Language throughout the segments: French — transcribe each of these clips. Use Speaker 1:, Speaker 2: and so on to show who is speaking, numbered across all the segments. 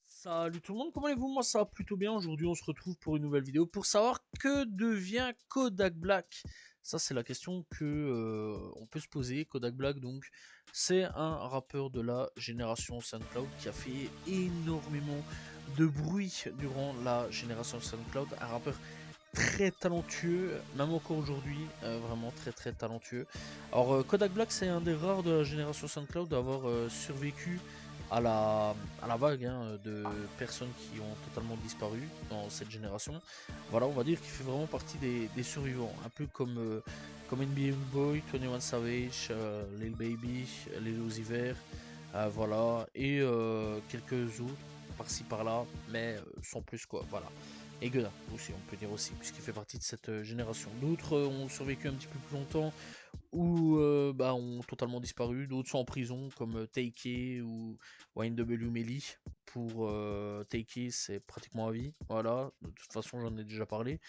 Speaker 1: Salut tout le monde, comment allez-vous? Moi ça va plutôt bien. Aujourd'hui on se retrouve pour une nouvelle vidéo pour savoir que devient Kodak Black. Ça c'est la question que on peut se poser. Kodak Black, donc c'est un rappeur de la génération SoundCloud qui a fait énormément de bruit durant la génération SoundCloud. Un rappeur très talentueux, même encore aujourd'hui, vraiment très talentueux. Alors Kodak Black, c'est un des rares de la génération SoundCloud à avoir survécu à la vague de personnes qui ont totalement disparu dans cette génération. Voilà, on va dire qu'il fait vraiment partie des survivants, un peu comme NBA Boy, 21 Savage, Lil Baby, Lil Uzi Vert, voilà, et quelques autres par-ci par-là, mais sans plus quoi, voilà. Et Gunna aussi, on peut dire aussi, puisqu'il fait partie de cette génération. D'autres ont survécu un petit peu plus longtemps, ou ont totalement disparu. D'autres sont en prison, comme Taiki ou YNW Melly. Pour Taiki, c'est pratiquement à vie, voilà, de toute façon j'en ai déjà parlé.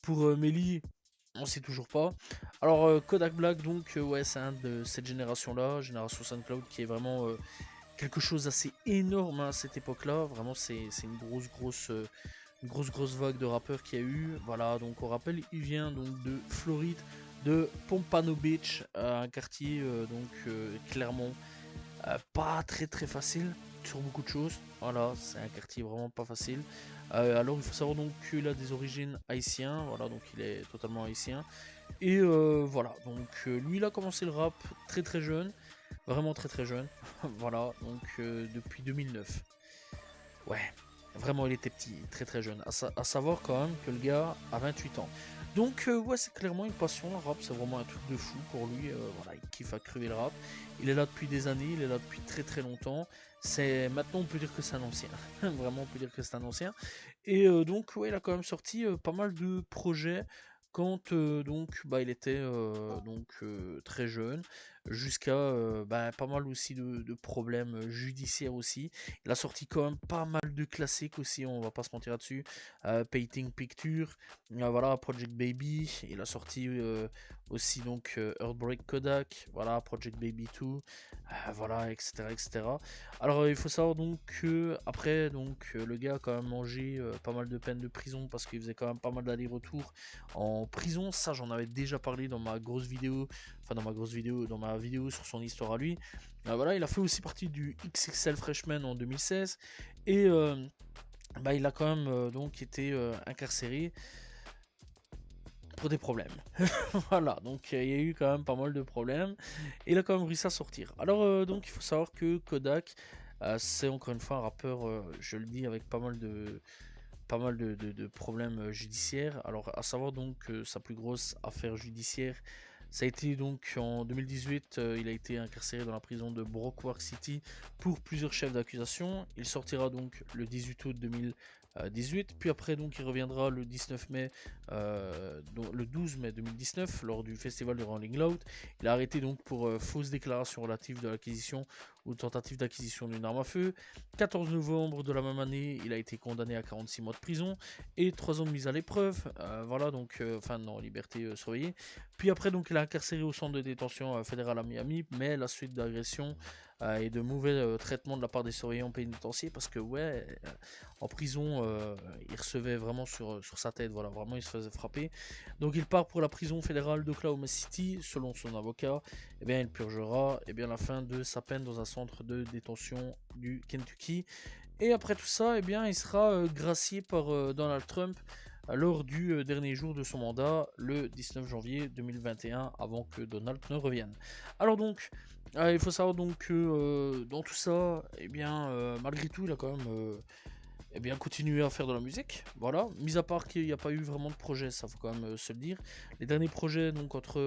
Speaker 1: Pour Melly, on sait toujours pas. Alors Kodak Black, donc ouais, c'est un de cette génération-là, génération SoundCloud, qui est vraiment quelque chose d'assez énorme à cette époque-là. Vraiment, c'est une grosse vague de rappeurs qu'il y a eu. Voilà, donc on rappelle, il vient donc de Floride, de Pompano Beach, un quartier clairement pas très facile sur beaucoup de choses. Voilà, c'est un quartier vraiment pas facile. Alors il faut savoir donc qu'il a des origines haïtiennes. Voilà, donc il est totalement haïtien. Et voilà, donc lui il a commencé le rap très jeune, vraiment très jeune. Voilà, donc depuis 2009. Ouais, vraiment il était petit, très jeune. À savoir quand même que le gars a 28 ans. Donc ouais, c'est clairement une passion, le rap, c'est vraiment un truc de fou pour lui. Voilà, il kiffe à crever le rap. Il est là depuis des années, il est là depuis très longtemps. C'est maintenant on peut dire que c'est un ancien. Vraiment on peut dire que c'est un ancien. Et donc ouais, il a quand même sorti pas mal de projets quand il était très jeune, jusqu'à pas mal aussi de problèmes judiciaires aussi. Il a sorti quand même pas mal de classiques aussi, on va pas se mentir là-dessus. Painting Picture, voilà, Project Baby. Il a sorti aussi donc Heartbreak Kodak, voilà, Project Baby 2, voilà, etc. Alors il faut savoir donc que après le gars a quand même mangé pas mal de peines de prison parce qu'il faisait quand même pas mal d'allers-retours en prison. Ça j'en avais déjà parlé dans ma grosse vidéo, dans ma vidéo sur son histoire à lui. Voilà, il a fait aussi partie du XXL Freshman en 2016 et il a quand même donc été incarcéré pour des problèmes. Voilà, donc il y a eu quand même pas mal de problèmes et il a quand même réussi à sortir. Alors donc il faut savoir que Kodak, c'est encore une fois un rappeur, je le dis, avec pas mal de problèmes judiciaires. Alors à savoir donc que sa plus grosse affaire judiciaire, ça a été donc en 2018, il a été incarcéré dans la prison de Broward City pour plusieurs chefs d'accusation. Il sortira donc le 18 août 2018, puis après donc il reviendra le 19 mai, le 12 mai 2019 lors du festival de Rolling Loud. Il a arrêté donc pour fausse déclaration relative de l'acquisition ou tentative d'acquisition d'une arme à feu. 14 novembre de la même année, il a été condamné à 46 mois de prison et 3 ans de mise à l'épreuve. Voilà, donc enfin non, liberté surveillée. Puis après, donc, il est incarcéré au centre de détention fédéral à Miami, mais la suite d'agressions et de mauvais traitements de la part des surveillants pénitentiaires, parce que ouais, en prison, il recevait vraiment sur sa tête, voilà, vraiment il se faisait frapper. Donc il part pour la prison fédérale d'Oklahoma City, selon son avocat, et bien il purgera la fin de sa peine dans un centre de détention du Kentucky. Et après tout ça, il sera gracié par Donald Trump lors du dernier jour de son mandat, le 19 janvier 2021, avant que Donald ne revienne. Alors donc, il faut savoir donc que dans tout ça, malgré tout, il a quand même continué à faire de la musique. Voilà, mis à part qu'il n'y a pas eu vraiment de projet, ça faut quand même se le dire. Les derniers projets, donc entre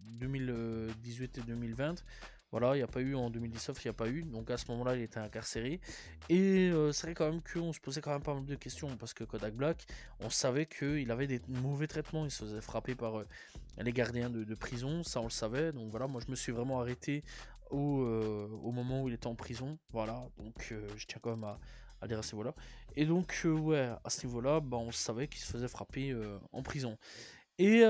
Speaker 1: 2018 et 2020, voilà, il n'y a pas eu en 2019, il n'y a pas eu. Donc à ce moment-là, il était incarcéré. Et c'est vrai quand même qu'on se posait quand même pas mal de questions parce que Kodak Black, on savait qu'il avait des mauvais traitements. Il se faisait frapper par les gardiens de prison, ça on le savait. Donc voilà, moi je me suis vraiment arrêté au moment où il était en prison. Voilà, donc je tiens quand même à dire à ce niveau-là. Et donc, ouais, à ce niveau-là, on savait qu'il se faisait frapper en prison. Et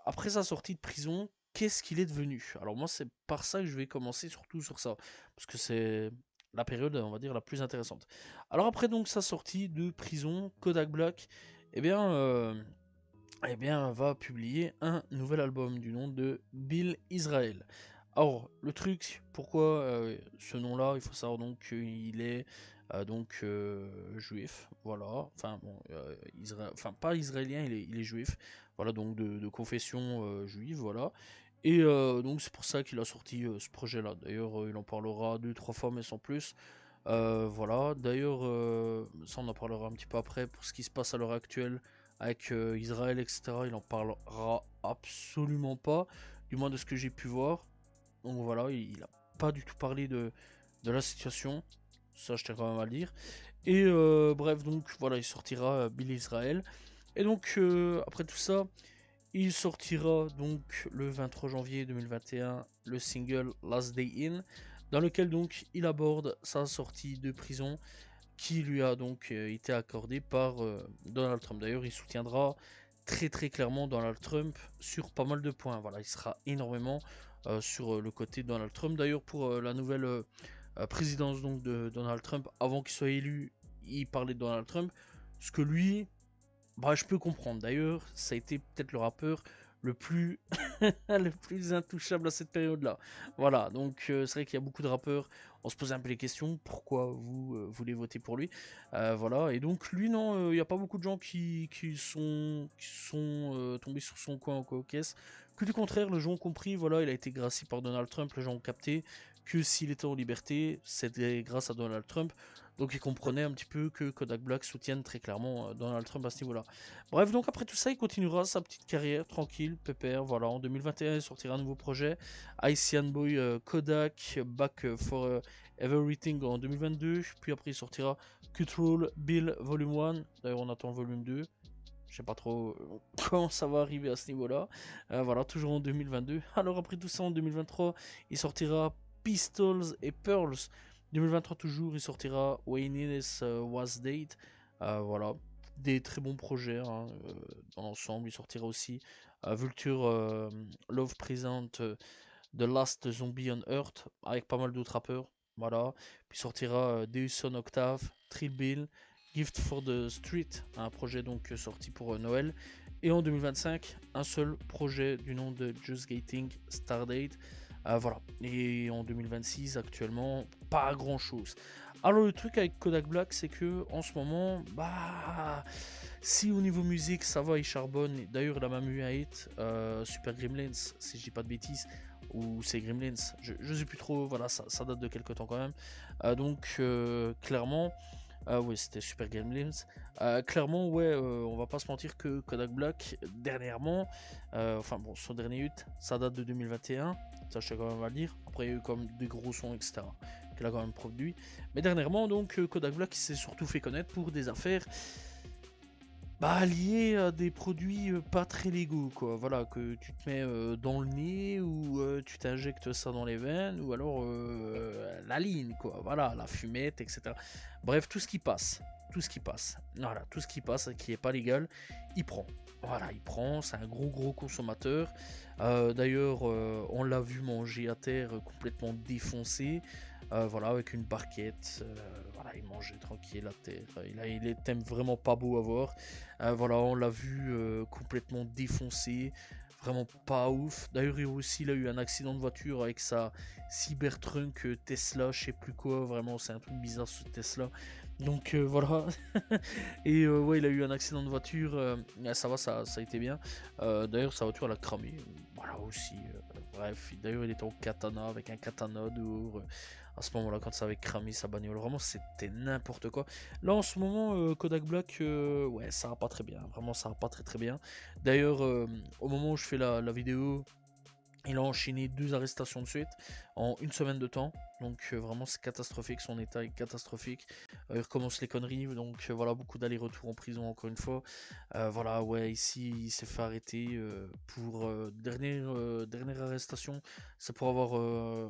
Speaker 1: après sa sortie de prison, qu'est-ce qu'il est devenu? Alors moi, c'est par ça que je vais commencer surtout sur ça, parce que c'est la période, on va dire, la plus intéressante. Alors après donc sa sortie de prison, Kodak Black, eh bien, euh, va publier un nouvel album du nom de Bill Israel. Alors, le truc, pourquoi ce nom-là, il faut savoir donc qu'il est juif, voilà, enfin bon, enfin pas israélien, il est juif, voilà, donc de confession juive, voilà, et donc c'est pour ça qu'il a sorti ce projet-là. D'ailleurs, il en parlera deux, trois fois, mais sans plus. Voilà, d'ailleurs, ça on en parlera un petit peu après pour ce qui se passe à l'heure actuelle avec Israël, etc. Il en parlera absolument pas, du moins de ce que j'ai pu voir. Donc voilà, il a pas du tout parlé de la situation, ça je tiens quand même à le dire. Et bref, donc voilà, il sortira Bill Israël. Et donc après tout ça, il sortira donc le 23 janvier 2021 le single Last Day In, dans lequel donc il aborde sa sortie de prison qui lui a donc été accordée par Donald Trump. D'ailleurs, il soutiendra très très clairement Donald Trump sur pas mal de points. Voilà, il sera énormément sur le côté de Donald Trump. D'ailleurs, pour la nouvelle présidence donc de Donald Trump, avant qu'il soit élu, il parlait de Donald Trump. Ce que lui, bah, je peux comprendre. D'ailleurs, ça a été peut-être le rappeur le plus, le plus intouchable à cette période-là. Voilà, donc c'est vrai qu'il y a beaucoup de rappeurs. On se pose un peu les questions. Pourquoi vous voulez voter pour lui? Voilà, et donc lui, non, il n'y a pas beaucoup de gens qui sont tombés sur son coin en caisse. Que du contraire, les gens ont compris, voilà, il a été gracié par Donald Trump. Les gens ont capté que s'il était en liberté, c'était grâce à Donald Trump. Donc ils comprenaient un petit peu que Kodak Black soutienne très clairement Donald Trump à ce niveau-là. Bref, donc après tout ça, il continuera sa petite carrière tranquille, pépère. Voilà, en 2021, il sortira un nouveau projet, Haitian Boy Kodak, Back for Everything en 2022. Puis après, il sortira Control Bill Volume 1. D'ailleurs, on attend le volume 2. Je sais pas trop comment ça va arriver à ce niveau-là. Voilà, toujours en 2022. Alors après tout ça, en 2023, il sortira Pistols et Pearls. 2023 toujours, il sortira Wayne's Was Date. Voilà, des très bons projets dans l'ensemble. Il sortira aussi Vulture Love Present The Last Zombie on Earth avec pas mal d'autres rappeurs. Voilà, puis sortira Deus on Octave, Trill Bill, Gift for the Street, un projet donc sorti pour Noël. Et en 2025, un seul projet du nom de Just Gating Stardate. Voilà. Et en 2026, actuellement, pas grand chose. Alors le truc avec Kodak Black, c'est que en ce moment, bah, si au niveau musique ça va, il charbonne. D'ailleurs, il a même eu un hit, Super Gremlins, si je dis pas de bêtises, ou c'est Gremlins, je sais plus trop. Voilà, ça date de quelques temps quand même. Donc clairement. Oui, c'était Super Gremlins. Clairement, ouais, on va pas se mentir que Kodak Black, dernièrement, enfin bon, son dernier hit, ça date de 2021, ça je sais quand même à le dire. Après, il y a eu comme des gros sons, etc., qu'il a quand même produit. Mais dernièrement, donc, Kodak Black s'est surtout fait connaître pour des affaires liées à des produits pas très légaux, quoi. Voilà, que tu te mets dans le nez ou tu t'injectes ça dans les veines ou alors la ligne, quoi. Voilà, la fumette, etc. Bref, tout ce qui passe. Tout ce qui passe. Voilà, tout ce qui passe qui est pas légal, il prend. Voilà, il prend, c'est un gros gros consommateur. D'ailleurs, on l'a vu manger à terre complètement défoncé. Voilà, avec une barquette. Voilà, il mangeait tranquille à terre. Il est thème vraiment pas beau à voir. Voilà, on l'a vu complètement défoncé, vraiment pas ouf. D'ailleurs, il a eu un accident de voiture avec sa Cybertruck Tesla, je sais plus quoi, vraiment, c'est un truc bizarre ce Tesla. Donc voilà. Et ouais, il a eu un accident de voiture, ça va, ça a été bien. D'ailleurs, sa voiture elle a cramé, voilà aussi. Bref, d'ailleurs, il était en katana avec un katana dehors. À ce moment-là, quand ça avait cramé sa bagnole, vraiment c'était n'importe quoi. Là en ce moment, Kodak Black, ouais, ça va pas très bien. Vraiment, ça va pas très très bien. D'ailleurs, au moment où je fais la vidéo, il a enchaîné 2 arrestations de suite en une semaine de temps. Donc vraiment c'est catastrophique, son état est catastrophique. Il recommence les conneries, donc voilà, beaucoup d'allers-retours en prison encore une fois. Voilà, ouais, ici il s'est fait arrêter pour dernière arrestation. C'est pour avoir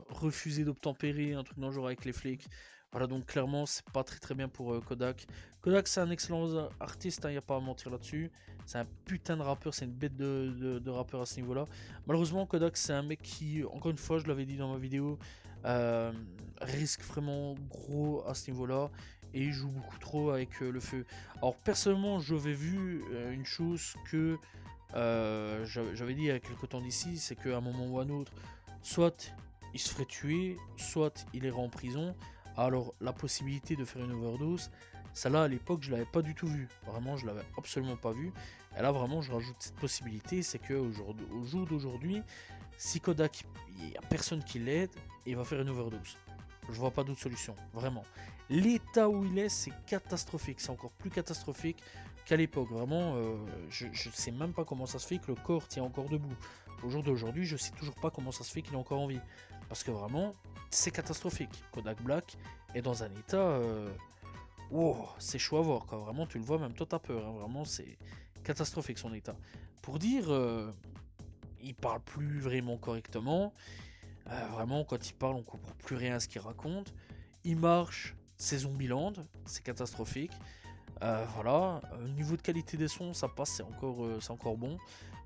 Speaker 1: refusé d'obtempérer, un truc dans le genre avec les flics. Voilà, donc clairement, c'est pas très bien pour Kodak. Kodak, c'est un excellent artiste, il n'y a pas à mentir là-dessus. C'est un putain de rappeur, c'est une bête de rappeur à ce niveau-là. Malheureusement, Kodak, c'est un mec qui, encore une fois, je l'avais dit dans ma vidéo, euh, risque vraiment gros à ce niveau-là. Et il joue beaucoup trop avec le feu. Alors, personnellement, j'avais vu une chose que j'avais dit il y a quelques temps d'ici, c'est qu'à un moment ou à un autre, soit il se ferait tuer, soit il irait en prison. Alors la possibilité de faire une overdose, celle-là à l'époque je l'avais pas du tout vue, vraiment je l'avais absolument pas vue. Et là vraiment je rajoute cette possibilité, c'est que au jour d'aujourd'hui, si Kodak, il n'y a personne qui l'aide, il va faire une overdose. Je vois pas d'autre solution, vraiment. L'état où il est, c'est catastrophique, c'est encore plus catastrophique qu'à l'époque. Vraiment, je ne sais même pas comment ça se fait que le corps tient encore debout. Au jour d'aujourd'hui, je sais toujours pas comment ça se fait qu'il est encore en vie. Parce que vraiment, c'est catastrophique. Kodak Black est dans un état... wow, c'est chaud à voir, quoi. Vraiment, tu le vois, même toi, t'as peur. Hein. Vraiment, c'est catastrophique son état. Pour dire, il parle plus vraiment correctement. Vraiment, quand il parle, on comprend plus rien à ce qu'il raconte. Il marche, c'est Zombieland, c'est catastrophique. Voilà, au niveau de qualité des sons, ça passe, c'est encore bon.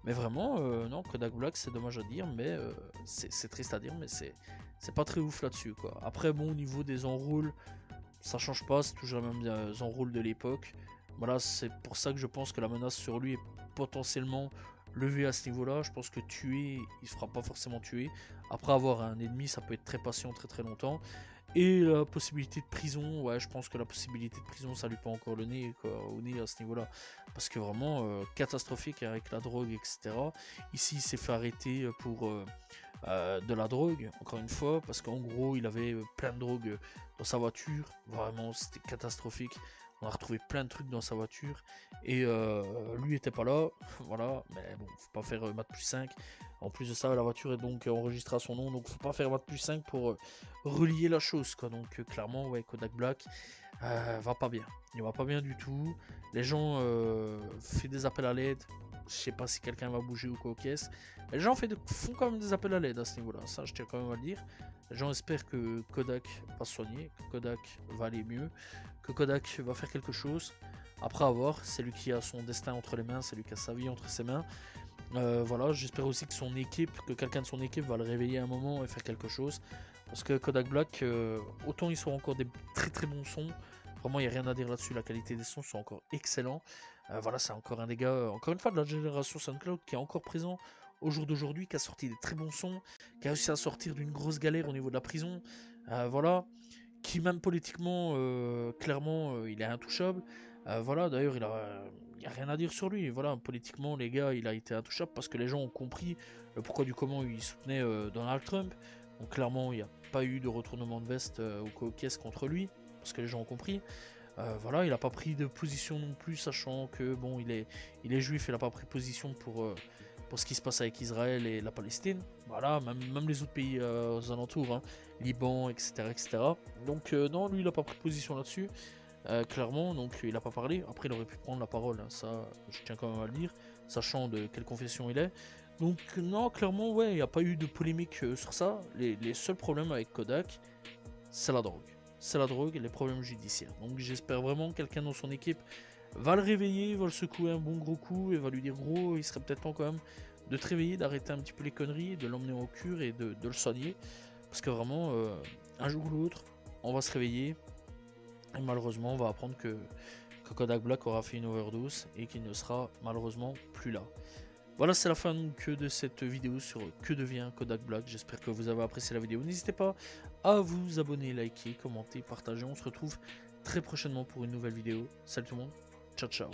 Speaker 1: Mais vraiment, non, Kodak Black, c'est dommage à dire, mais c'est triste à dire, mais c'est pas très ouf là-dessus, quoi. Après, bon, au niveau des enrôles, ça change pas, c'est toujours les mêmes enrôles de l'époque. Voilà, c'est pour ça que je pense que la menace sur lui est potentiellement levée à ce niveau-là. Je pense que tuer, il se fera pas forcément tuer. Après avoir un ennemi, ça peut être très patient, très longtemps. Et la possibilité de prison, ouais, je pense que la possibilité de prison, ça lui pend encore le nez, quoi, au nez à ce niveau-là. Parce que vraiment, catastrophique avec la drogue, etc. Ici, il s'est fait arrêter pour de la drogue, encore une fois, parce qu'en gros, il avait plein de drogue dans sa voiture. Vraiment, c'était catastrophique. On a retrouvé plein de trucs dans sa voiture. Et lui était pas là. Voilà, mais bon, faut pas faire Math plus 5. En plus de ça, la voiture est donc enregistrée à son nom. Donc faut pas faire Math plus 5 pour relier la chose, quoi. Donc clairement, ouais, Kodak Black va pas bien. Il va pas bien du tout. Les gens font des appels à l'aide. Je sais pas si quelqu'un va bouger ou quoi aux caisses. Les gens font quand même des appels à l'aide à ce niveau-là. Ça, je tiens quand même à le dire. Les gens espèrent que Kodak va se soigner, que Kodak va aller mieux, que Kodak va faire quelque chose. Après avoir, c'est lui qui a son destin entre les mains, c'est lui qui a sa vie entre ses mains. Voilà, j'espère aussi que son équipe, que quelqu'un de son équipe va le réveiller un moment et faire quelque chose. Parce que Kodak Black, autant ils sont encore des très bons sons. Vraiment, il n'y a rien à dire là-dessus. La qualité des sons sont encore excellents. Voilà, c'est encore un des gars, encore une fois, de la génération SoundCloud qui est encore présent au jour d'aujourd'hui, qui a sorti des très bons sons, qui a réussi à sortir d'une grosse galère au niveau de la prison. Voilà, qui même politiquement, clairement, il est intouchable. Voilà, d'ailleurs, il n'y a rien à dire sur lui. Voilà, politiquement, les gars, il a été intouchable parce que les gens ont compris le pourquoi du comment il soutenait Donald Trump. Donc clairement, il n'y a pas eu de retournement de veste ou caisse contre lui, parce que les gens ont compris. Voilà, il n'a pas pris de position non plus, sachant que bon, il est juif, il n'a pas pris position pour ce qui se passe avec Israël et la Palestine. Voilà, même les autres pays aux alentours, hein, Liban, etc. Donc non, lui, il n'a pas pris position là-dessus, clairement, donc il n'a pas parlé. Après, il aurait pu prendre la parole, hein, ça, je tiens quand même à le dire, sachant de quelle confession il est. Donc non, clairement, ouais, il n'y a pas eu de polémique sur ça. Les seuls problèmes avec Kodak, c'est la drogue. C'est la drogue et les problèmes judiciaires. Donc j'espère vraiment que quelqu'un dans son équipe va le réveiller, va le secouer un bon gros coup et va lui dire gros, il serait peut-être temps quand même de te réveiller, d'arrêter un petit peu les conneries, de l'emmener au cure et de le soigner. Parce que vraiment, un jour ou l'autre, on va se réveiller et malheureusement on va apprendre que Kodak Black aura fait une overdose et qu'il ne sera malheureusement plus là. Voilà, c'est la fin donc de cette vidéo sur que devient Kodak Black. J'espère que vous avez apprécié la vidéo. N'hésitez pas à vous abonner, liker, commenter, partager. On se retrouve très prochainement pour une nouvelle vidéo. Salut tout le monde, ciao ciao.